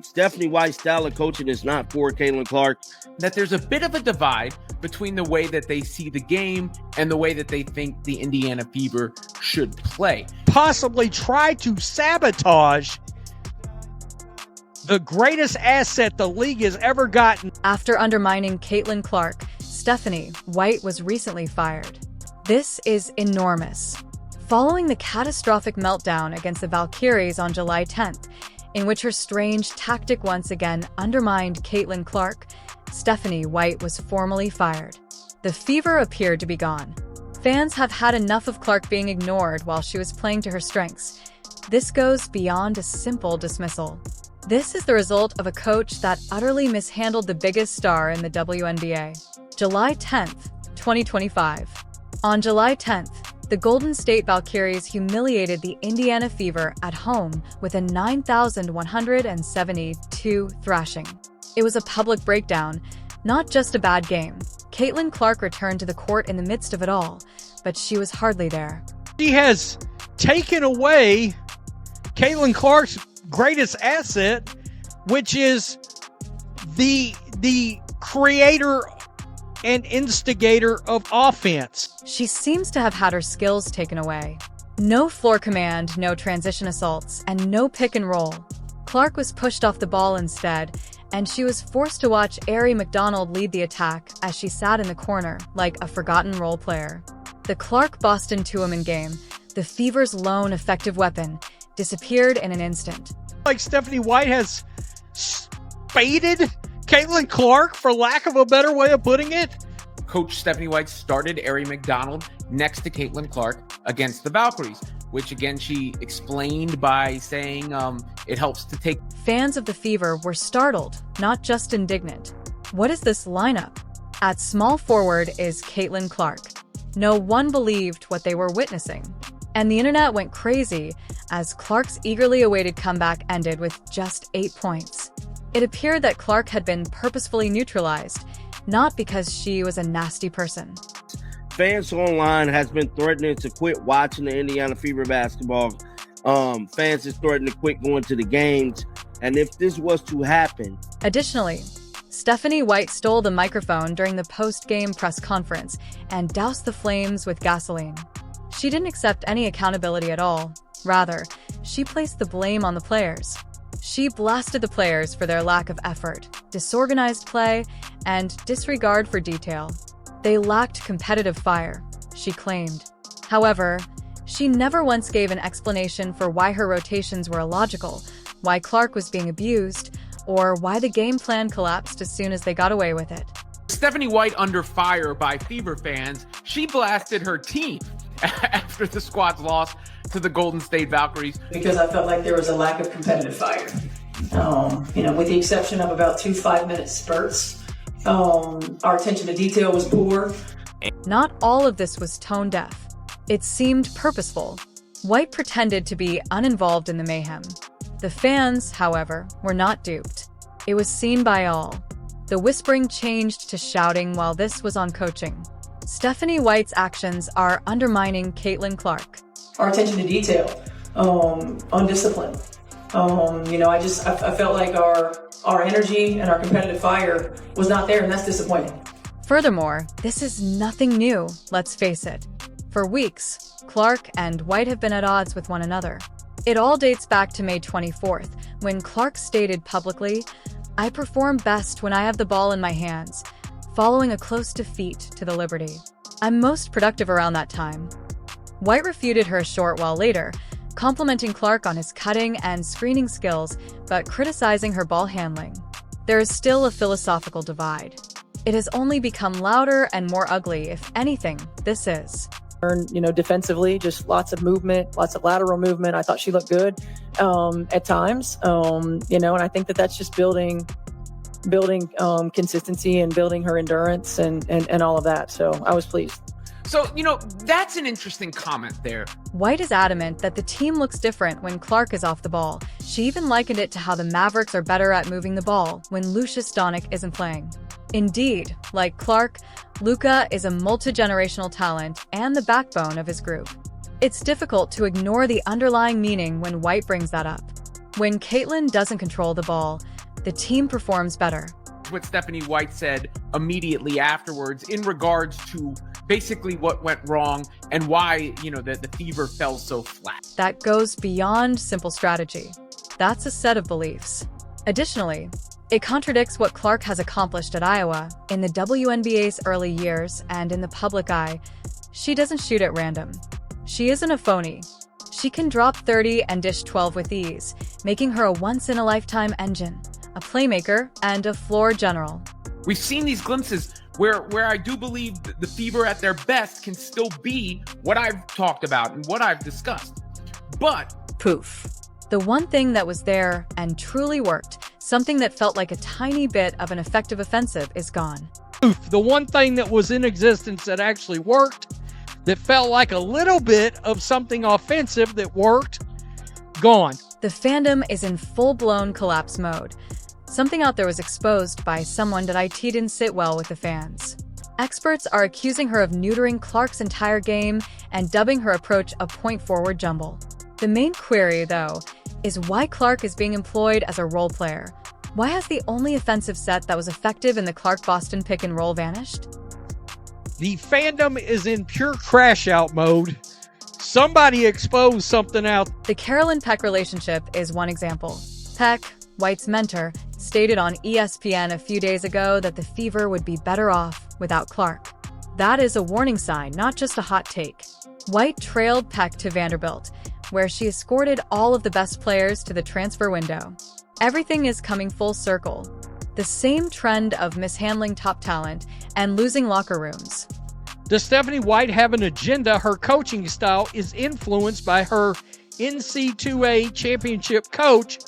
Stephanie White's style of coaching is not for Caitlin Clark. That there's a bit of a divide between the way that they see the game and the way that they think the Indiana Fever should play. Possibly try to sabotage the greatest asset the league has ever gotten. After undermining Caitlin Clark, Stephanie White was recently fired. This is enormous. Following the catastrophic meltdown against the Valkyries on July 10th, in which her strange tactic once again undermined Caitlin Clark, Stephanie White was formally fired. The Fever appeared to be gone. Fans have had enough of Clark being ignored while she was playing to her strengths. This goes beyond a simple dismissal. This is the result of a coach that utterly mishandled the biggest star in the WNBA. July 10th, 2025. On July 10th, the Golden State Valkyries humiliated the Indiana Fever at home with a 9,172 thrashing. It was a public breakdown, not just a bad game. Caitlin Clark returned to the court in the midst of it all, but she was hardly there. She has taken away Caitlin Clark's greatest asset, which is the creator and instigator of offense. She seems to have had her skills taken away. No floor command, no transition assaults, and no pick and roll. Clark was pushed off the ball instead, and she was forced to watch Aari McDonald lead the attack as she sat in the corner like a forgotten role player. The Clark-Boston two-woman game, the Fever's lone effective weapon, disappeared in an instant. Like Stephanie White has spaded Caitlin Clark, for lack of a better way of putting it. Coach Stephanie White started Aari McDonald next to Caitlin Clark against the Valkyries, which again she explained by saying it helps to take. Fans of the Fever were startled, not just indignant. What is this lineup? At small forward is Caitlin Clark. No one believed what they were witnessing. And the internet went crazy as Clark's eagerly awaited comeback ended with just 8 points. It appeared that Clark had been purposefully neutralized, not because she was a nasty person. Fans online has been threatening to quit watching the Indiana Fever basketball. Fans is threatening to quit going to the games. And if this was to happen... Additionally, Stephanie White stole the microphone during the post-game press conference and doused the flames with gasoline. She didn't accept any accountability at all. Rather, she placed the blame on the players. She blasted the players for their lack of effort, disorganized play, and disregard for detail. They lacked competitive fire, she claimed. However, she never once gave an explanation for why her rotations were illogical, why Clark was being abused, or why the game plan collapsed as soon as they got away with it. Stephanie White under fire by Fever fans, she blasted her team after the squad's loss to the Golden State Valkyries. Because I felt like there was a lack of competitive fire. With the exception of about 2 5-minute spurts, our attention to detail was poor. Not all of this was tone deaf. It seemed purposeful. White pretended to be uninvolved in the mayhem. The fans, however, were not duped. It was seen by all. The whispering changed to shouting while this was on coaching. Stephanie White's actions are undermining Caitlin Clark. Our attention to detail, undisciplined. I felt like our energy and our competitive fire was not there, and that's disappointing. Furthermore, this is nothing new, let's face it. For weeks, Clark and White have been at odds with one another. It all dates back to May 24th, when Clark stated publicly, "I perform best when I have the ball in my hands," following a close defeat to the Liberty. "I'm most productive around that time." White refuted her a short while later, complimenting Clark on his cutting and screening skills, but criticizing her ball handling. There is still a philosophical divide. It has only become louder and more ugly, if anything, this is. Defensively, just lots of movement, lots of lateral movement. I thought she looked good at times, and I think that's just building consistency and building her endurance and all of that. So I was pleased. So, that's an interesting comment there. White is adamant that the team looks different when Clark is off the ball. She even likened it to how the Mavericks are better at moving the ball when Lucius Doncic isn't playing. Indeed, like Clark, Luka is a multi-generational talent and the backbone of his group. It's difficult to ignore the underlying meaning when White brings that up. When Caitlin doesn't control the ball, the team performs better. What Stephanie White said immediately afterwards in regards to basically what went wrong and why, the Fever fell so flat. That goes beyond simple strategy. That's a set of beliefs. Additionally, it contradicts what Clark has accomplished at Iowa in the WNBA's early years and in the public eye. She doesn't shoot at random. She isn't a phony. She can drop 30 and dish 12 with ease, making her a once-in-a-lifetime engine, a playmaker, and a floor general. We've seen these glimpses where I do believe the Fever at their best can still be what I've talked about and what I've discussed. But poof. The one thing that was there and truly worked, something that felt like a tiny bit of an effective offensive, is gone. Poof. The one thing that was in existence that actually worked, that felt like a little bit of something offensive that worked, gone. The fandom is in full-blown collapse mode. Something out there was exposed by someone that IT didn't sit well with the fans. Experts are accusing her of neutering Clark's entire game and dubbing her approach a point-forward jumble. The main query, though, is why Clark is being employed as a role player. Why has the only offensive set that was effective in the Clark-Boston pick-and-roll vanished? The fandom is in pure crash-out mode. Somebody exposed something out. The Carolyn Peck relationship is one example. Peck, White's mentor, stated on ESPN a few days ago that the Fever would be better off without Clark. That is a warning sign, not just a hot take. White trailed Peck to Vanderbilt, where she escorted all of the best players to the transfer window. Everything is coming full circle. The same trend of mishandling top talent and losing locker rooms. Does Stephanie White have an agenda? Her coaching style is influenced by her NC2A championship coach,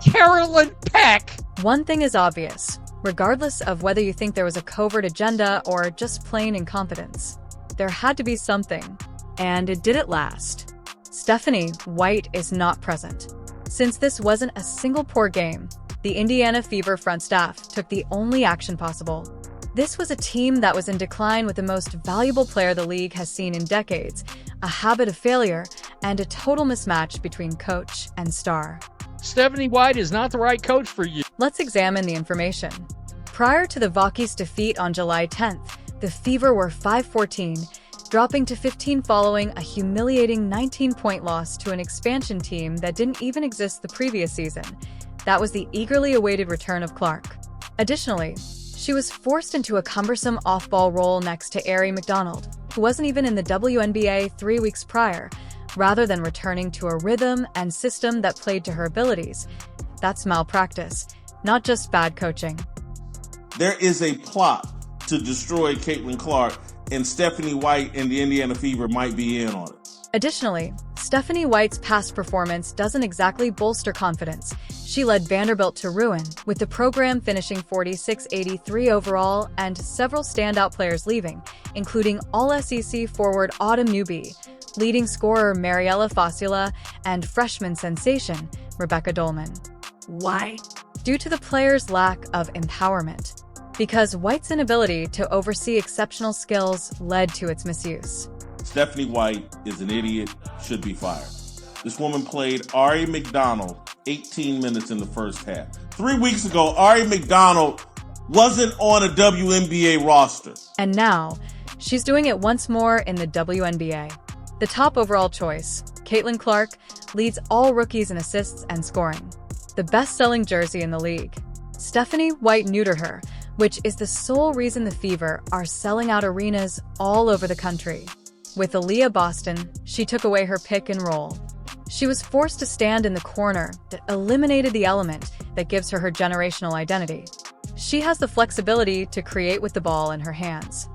Carolyn Peck. One thing is obvious, regardless of whether you think there was a covert agenda or just plain incompetence. There had to be something, and it didn't last. Stephanie White is not present. Since this wasn't a single poor game, the Indiana Fever front staff took the only action possible. This was a team that was in decline with the most valuable player the league has seen in decades, a habit of failure, and a total mismatch between coach and star. Stephanie White is not the right coach for you. Let's examine the information. Prior to the Vokis' defeat on July 10th, the Fever were 5-14, dropping to 15 following a humiliating 19-point loss to an expansion team that didn't even exist the previous season. That was the eagerly awaited return of Clark. Additionally, she was forced into a cumbersome off-ball role next to Arie McDonald, who wasn't even in the WNBA 3 weeks prior, rather than returning to a rhythm and system that played to her abilities. That's malpractice, not just bad coaching. There is a plot to destroy Caitlin Clark, and Stephanie White and the Indiana Fever might be in on it. Additionally, Stephanie White's past performance doesn't exactly bolster confidence. She led Vanderbilt to ruin, with the program finishing 46-83 overall and several standout players leaving, including All-SEC forward Autumn Newby, leading scorer Mariella Fasula, and freshman sensation Rebecca Dolman. Why? Due to the players' lack of empowerment. Because White's inability to oversee exceptional skills led to its misuse. Stephanie White is an idiot, should be fired. This woman played Arie McDonald 18 minutes in the first half. 3 weeks ago, Arie McDonald wasn't on a WNBA roster. And now, she's doing it once more in the WNBA. The top overall choice, Caitlin Clark, leads all rookies in assists and scoring. The best-selling jersey in the league. Stephanie White neutered her, which is the sole reason the Fever are selling out arenas all over the country. With Aaliyah Boston, she took away her pick and roll. She was forced to stand in the corner that eliminated the element that gives her her generational identity. She has the flexibility to create with the ball in her hands.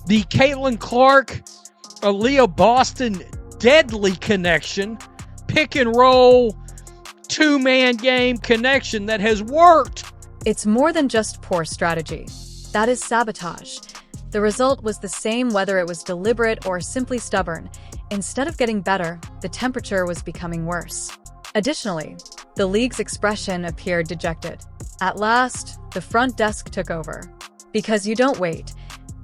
The Caitlin Clark, Aaliyah Boston deadly connection, pick and roll, two-man game connection that has worked. It's more than just poor strategy. That is sabotage. The result was the same whether it was deliberate or simply stubborn. Instead of getting better, the temperature was becoming worse. Additionally, the league's expression appeared dejected. At last, the front desk took over. Because you don't wait.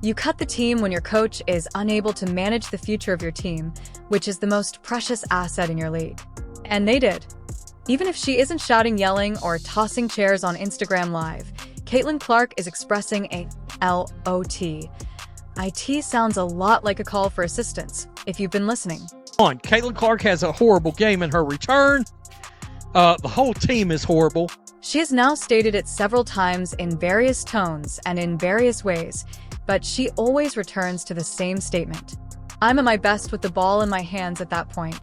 You cut the team when your coach is unable to manage the future of your team, which is the most precious asset in your league. And they did. Even if she isn't shouting, yelling, or tossing chairs on Instagram Live, Caitlin Clark is expressing a LOT. IT sounds a lot like a call for assistance, if you've been listening. Caitlin Clark has a horrible game in her return. The whole team is horrible. She has now stated it several times in various tones and in various ways, but she always returns to the same statement. I'm at my best with the ball in my hands at that point.